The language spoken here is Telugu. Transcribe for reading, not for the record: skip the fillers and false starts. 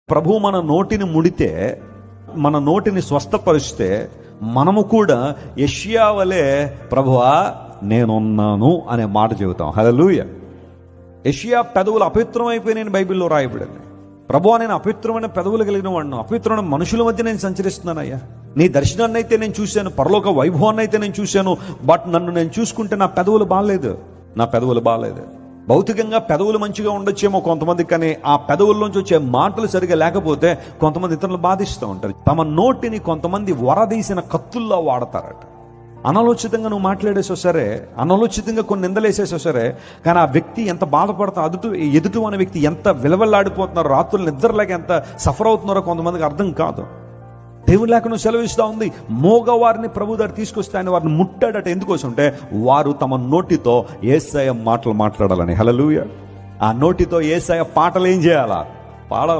ప్రభు మన నోటిని ముడితే, మన నోటిని స్వస్థపరిస్తే, మనము కూడా యెషయా వలె ప్రభువా నేనున్నాను అనే మాట చెబుతాం. హల్లెలూయా. యెషయా పెదవులు అపవిత్రమైపోయినాయని బైబిల్లో రాయబడింది. ప్రభువా నేను అపవిత్రమైన పెదవులు కలిగిన వాడిని, అపవిత్రమైన మనుషుల మధ్య నేను సంచరిస్తున్నానయ్యా. నీ దర్శనాన్ని అయితే నేను చూశాను, పరలోక వైభవాన్ని అయితే నేను చూశాను, బట్ నన్ను నేను చూసుకుంటే నా పెదవులు బాగాలేదు. భౌతికంగా పెదవులు మంచిగా ఉండొచ్చేమో కొంతమందికి, కానీ ఆ పెదవుల్లోంచి వచ్చే మాటలు సరిగా లేకపోతే కొంతమంది ఇతరులు బాధిస్తూ ఉంటారు. తమ నోటిని కొంతమంది వరదీసిన కత్తుల్లో వాడతారట. అనాలోచితంగా నువ్వు మాట్లాడేసో సరే, అనాలోచితంగా కొన్ని నిందలేసేసో సరే, కానీ ఆ వ్యక్తి ఎంత బాధపడతా, ఎదుటి అనే వ్యక్తి ఎంత విలవెల్లాడిపోతున్నారో, రాత్రులు నిద్రలేక ఎంత సఫర్ అవుతున్నారో కొంతమందికి అర్థం కాదు. దేవుని లేఖనం సెలవిస్తూ ఉంది, మోగవారిని ప్రభు దగ్గర తీసుకొస్తే ఆయన వారిని ముట్టాడట. ఎందుకోసం అంటే వారు తమ నోటితో యేసయ్య మాటలు మాట్లాడాలని. హల్లెలూయా. ఆ నోటితో యేసయ్య పాటలు ఏం చేయాలా? పాడాలి.